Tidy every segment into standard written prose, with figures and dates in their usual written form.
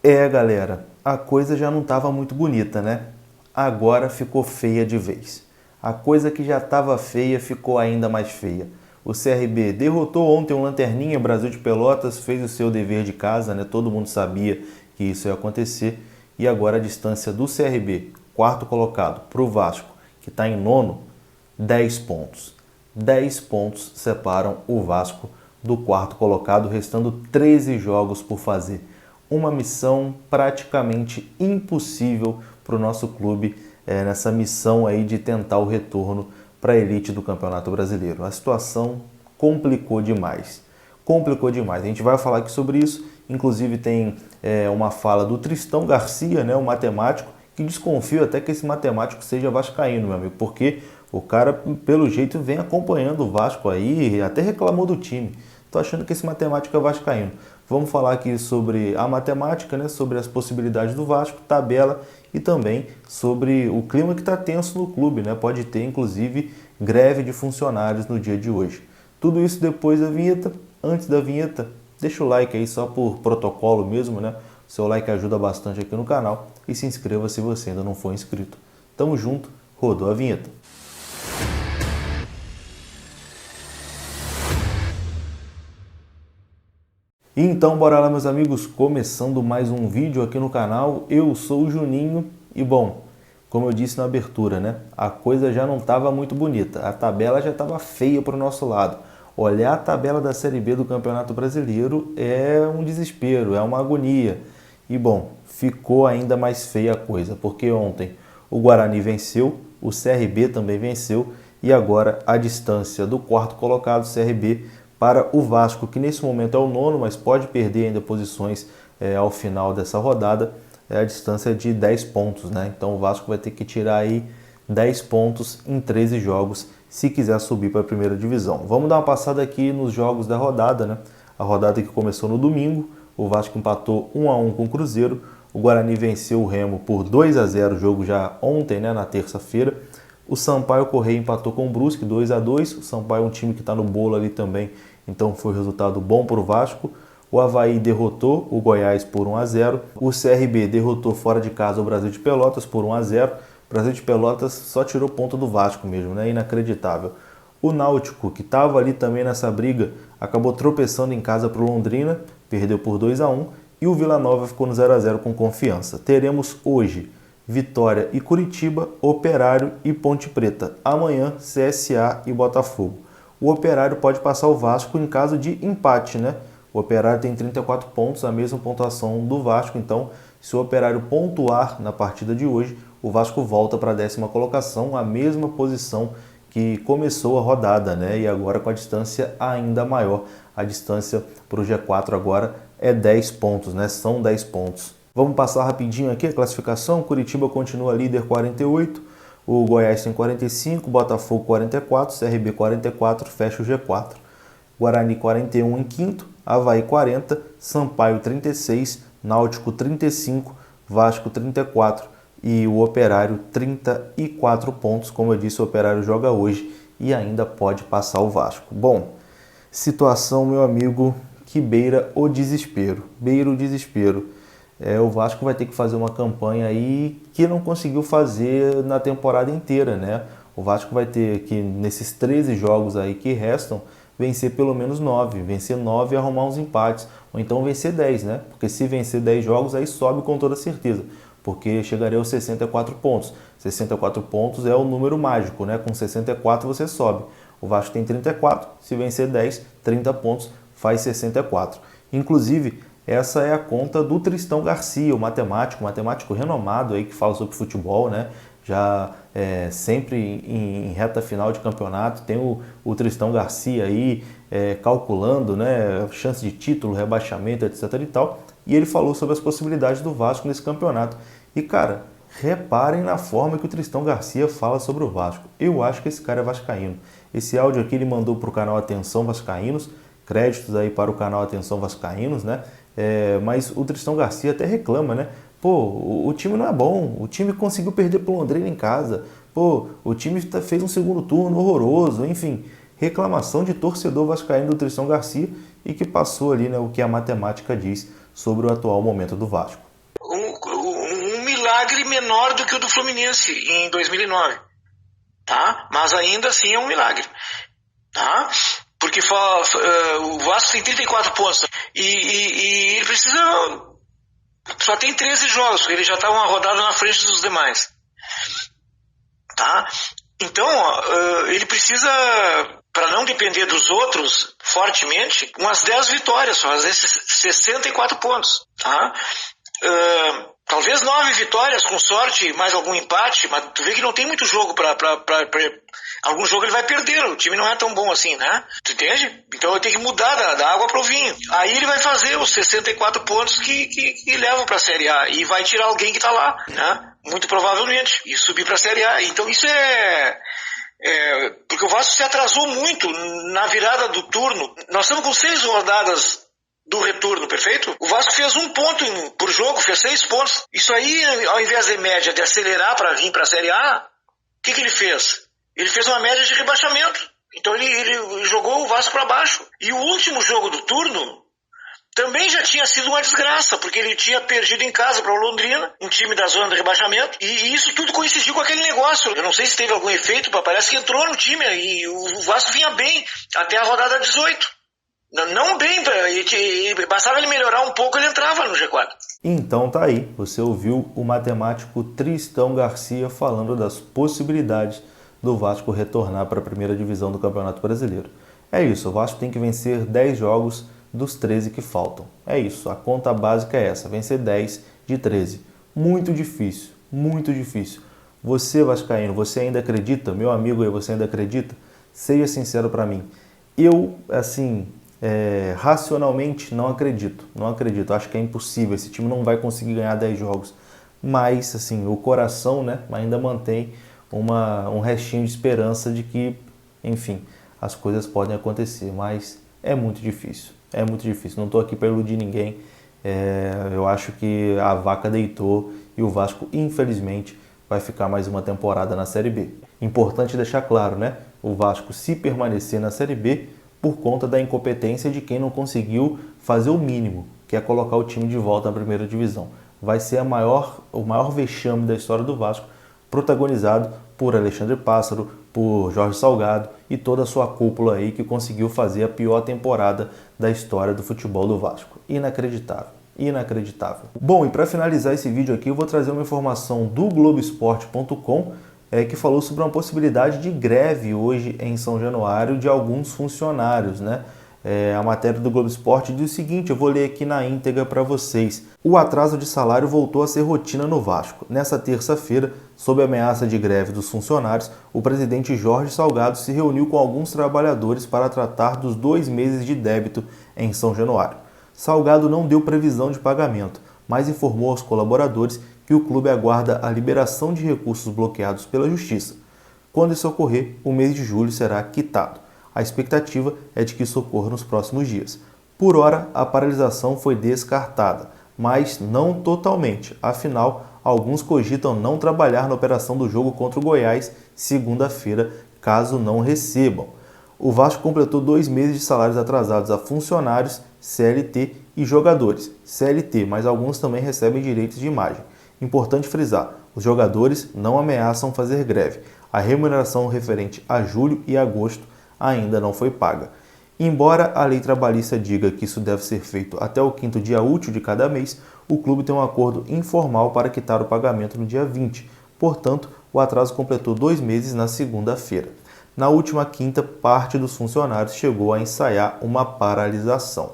Galera, a coisa já não estava muito bonita, né? Agora ficou feia de vez. A coisa que já estava feia ficou ainda mais feia. O CRB derrotou ontem o Lanterninha Brasil de Pelotas, fez o seu dever de casa, né? Todo mundo sabia que isso ia acontecer. E agora a distância do CRB, quarto colocado, para o Vasco, que está em nono, 10 pontos. 10 pontos separam o Vasco do quarto colocado, restando 13 jogos por fazer. Uma missão praticamente impossível para o nosso clube nessa missão aí de tentar o retorno para a elite do Campeonato Brasileiro. A situação complicou demais. Complicou demais. A gente vai falar aqui sobre isso. Inclusive tem uma fala do Tristão Garcia, né, o matemático, que desconfio até que esse matemático seja vascaíno, meu amigo, porque o cara, pelo jeito, vem acompanhando o Vasco aí, até reclamou do time. Tô achando que esse matemático é vascaíno. Vamos falar aqui sobre a matemática, né, sobre as possibilidades do Vasco, tabela e também sobre o clima que está tenso no clube, né? Pode ter, inclusive, greve de funcionários no dia de hoje. Tudo isso depois da vinheta. Antes da vinheta, deixa o like aí só por protocolo mesmo, né? O seu like ajuda bastante aqui no canal e se inscreva se você ainda não for inscrito. Tamo junto, rodou a vinheta. Então bora lá, meus amigos, começando mais um vídeo aqui no canal. Eu sou o Juninho e bom, como eu disse na abertura, né? A coisa já não estava muito bonita, a tabela já estava feia para o nosso lado. Olhar a tabela da Série B do Campeonato Brasileiro é um desespero, é uma agonia. E bom, ficou ainda mais feia a coisa, porque ontem o Guarani venceu, o CRB também venceu e agora a distância do quarto colocado, CRB, para o Vasco, que nesse momento é o nono, mas pode perder ainda posições ao final dessa rodada, é a distância de 10 pontos, né? Então o Vasco vai ter que tirar aí 10 pontos em 13 jogos se quiser subir para a primeira divisão. Vamos dar uma passada aqui nos jogos da rodada, né? A rodada que começou no domingo, o Vasco empatou 1-1 com o Cruzeiro, o Guarani venceu o Remo por 2-0, jogo já ontem, né, na terça-feira. O Sampaio Corrêa empatou com o Brusque 2-2, o Sampaio é um time que está no bolo ali também, então foi um resultado bom para o Vasco. O Avaí derrotou o Goiás por 1-0. O CRB derrotou fora de casa o Brasil de Pelotas por 1-0. O Brasil de Pelotas só tirou ponto do Vasco mesmo, né? Inacreditável. O Náutico, que estava ali também nessa briga, acabou tropeçando em casa para o Londrina, perdeu por 2-1. E o Vila Nova ficou no 0-0 com Confiança. Teremos hoje Vitória e Curitiba, Operário e Ponte Preta. Amanhã, CSA e Botafogo. O Operário pode passar o Vasco em caso de empate, né? O Operário tem 34 pontos, a mesma pontuação do Vasco, então se o Operário pontuar na partida de hoje, o Vasco volta para a 10ª colocação, a mesma posição que começou a rodada, né? E agora com a distância ainda maior. A distância para o G4 agora é 10 pontos, né? São 10 pontos. Vamos passar rapidinho aqui a classificação. Curitiba continua líder, 48. O Goiás tem 45, Botafogo 44, CRB 44, fecha o G4. Guarani 41 em quinto, Avaí 40, Sampaio 36, Náutico 35, Vasco 34 e o Operário 34 pontos. Como eu disse, o Operário joga hoje e ainda pode passar o Vasco. Bom, situação, meu amigo, que beira o desespero. Beira o desespero. O Vasco vai ter que fazer uma campanha aí que não conseguiu fazer na temporada inteira, né? O Vasco vai ter que, nesses 13 jogos aí que restam, vencer pelo menos 9. Vencer 9 e arrumar uns empates. Ou então vencer 10, né? Porque se vencer 10 jogos, aí sobe com toda certeza. Porque chegaria aos 64 pontos. 64 pontos é o número mágico, né? Com 64 você sobe. O Vasco tem 34, se vencer 10, 30 pontos, faz 64. Inclusive, essa é a conta do Tristão Garcia, o matemático renomado aí que fala sobre futebol, né? Já sempre em reta final de campeonato tem o Tristão Garcia aí calculando, né, chance de título, rebaixamento, etc e tal. E ele falou sobre as possibilidades do Vasco nesse campeonato. E cara, reparem na forma que o Tristão Garcia fala sobre o Vasco. Eu acho que esse cara é vascaíno. Esse áudio aqui ele mandou para o canal Atenção Vascaínos, créditos aí para o canal Atenção Vascaínos, né? Mas o Tristão Garcia até reclama, né? Pô, o time não é bom, o time conseguiu perder pro Londrina em casa, pô, o time fez um segundo turno horroroso, enfim, reclamação de torcedor vascaíno do Tristão Garcia e que passou ali, né, o que a matemática diz sobre o atual momento do Vasco. milagre menor do que o do Fluminense em 2009, tá? Mas ainda assim é um milagre, tá? Porque o Vasco tem 34 pontos e ele precisa... Só tem 13 jogos, ele já está uma rodada na frente dos demais, tá? Então, ele precisa, para não depender dos outros fortemente, umas 10 vitórias, fazer esses 64 pontos, tá? Talvez 9 vitórias com sorte, mais algum empate, mas tu vê que não tem muito jogo para algum jogo ele vai perder, o time não é tão bom assim, né? Tu entende? Então eu tenho que mudar da água pro vinho. Aí ele vai fazer os 64 pontos que levam pra Série A e vai tirar alguém que tá lá, né? Muito provavelmente, e subir pra Série A. Então isso porque o Vasco se atrasou muito na virada do turno. Nós estamos com 6 rodadas do retorno, perfeito? O Vasco fez 1 ponto por jogo, fez 6 pontos. Isso aí, ao invés de média de acelerar para vir pra Série A, o que ele fez? Ele fez uma média de rebaixamento. Então ele jogou o Vasco para baixo. E o último jogo do turno também já tinha sido uma desgraça, porque ele tinha perdido em casa para o Londrina, um time da zona de rebaixamento, e isso tudo coincidiu com aquele negócio. Eu não sei se teve algum efeito, parece que entrou no time, e o Vasco vinha bem até a rodada 18. Não bem, bastava ele melhorar um pouco, ele entrava no G4. Então tá aí, você ouviu o matemático Tristão Garcia falando das possibilidades do Vasco retornar para a primeira divisão do Campeonato Brasileiro. É isso, o Vasco tem que vencer 10 jogos dos 13 que faltam. É isso, a conta básica é essa, vencer 10 de 13. Muito difícil, muito difícil. Você, vascaíno, você ainda acredita? Meu amigo aí, você ainda acredita? Seja sincero para mim. Eu, assim, racionalmente não acredito. Acho que é impossível, esse time não vai conseguir ganhar 10 jogos. Mas, assim, o coração, né, ainda mantém um restinho de esperança de que, enfim, as coisas podem acontecer, mas é muito difícil, não estou aqui para iludir ninguém, eu acho que a vaca deitou e o Vasco, infelizmente, vai ficar mais uma temporada na Série B. Importante deixar claro, né? O Vasco, se permanecer na Série B, por conta da incompetência de quem não conseguiu fazer o mínimo, que é colocar o time de volta na primeira divisão. Vai ser o maior vexame da história do Vasco, protagonizado por Alexandre Pássaro, por Jorge Salgado e toda a sua cúpula aí que conseguiu fazer a pior temporada da história do futebol do Vasco. Inacreditável, inacreditável. Bom, e para finalizar esse vídeo aqui, eu vou trazer uma informação do Globoesporte.com que falou sobre uma possibilidade de greve hoje em São Januário de alguns funcionários, né? A matéria do Globo Esporte diz o seguinte, eu vou ler aqui na íntegra para vocês. O atraso de salário voltou a ser rotina no Vasco. Nessa terça-feira, sob a ameaça de greve dos funcionários, o presidente Jorge Salgado se reuniu com alguns trabalhadores para tratar dos 2 meses de débito em São Januário. Salgado não deu previsão de pagamento, mas informou aos colaboradores que o clube aguarda a liberação de recursos bloqueados pela Justiça. Quando isso ocorrer, o mês de julho será quitado. A expectativa é de que isso ocorra nos próximos dias. Por hora, a paralisação foi descartada, mas não totalmente. Afinal, alguns cogitam não trabalhar na operação do jogo contra o Goiás segunda-feira, caso não recebam. O Vasco completou 2 meses de salários atrasados a funcionários, CLT e jogadores. CLT, mas alguns também recebem direitos de imagem. Importante frisar, os jogadores não ameaçam fazer greve. A remuneração referente a julho e agosto ainda não foi paga. Embora a lei trabalhista diga que isso deve ser feito até o 5º dia útil de cada mês, o clube tem um acordo informal para quitar o pagamento no dia 20. Portanto, o atraso completou 2 meses na segunda-feira. Na última quinta, parte dos funcionários chegou a ensaiar uma paralisação.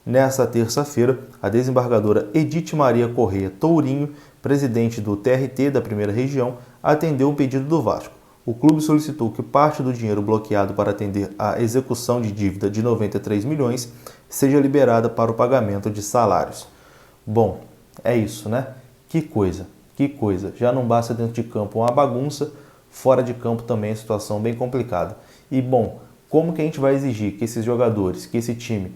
Nessa terça-feira, a desembargadora Edith Maria Corrêa Tourinho, presidente do TRT da primeira região, atendeu um pedido do Vasco. O clube solicitou que parte do dinheiro bloqueado para atender à execução de dívida de 93 milhões seja liberada para o pagamento de salários. Bom, é isso, né? Que coisa. Já não basta dentro de campo uma bagunça, fora de campo também a situação bem complicada. E, bom, como que a gente vai exigir que esses jogadores, que esse time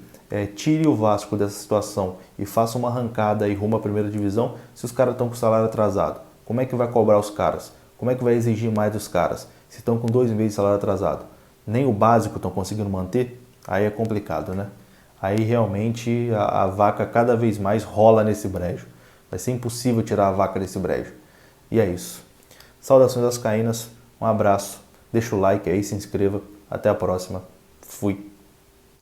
tire o Vasco dessa situação e faça uma arrancada e rumo à primeira divisão se os caras estão com o salário atrasado? Como é que vai cobrar os caras? Como é que vai exigir mais dos caras? Se estão com 2 meses de salário atrasado, nem o básico estão conseguindo manter, aí é complicado, né? Aí realmente a vaca cada vez mais rola nesse brejo. Vai ser impossível tirar a vaca desse brejo. E é isso. Saudações vascaínas, um abraço, deixa o like aí, se inscreva. Até a próxima. Fui.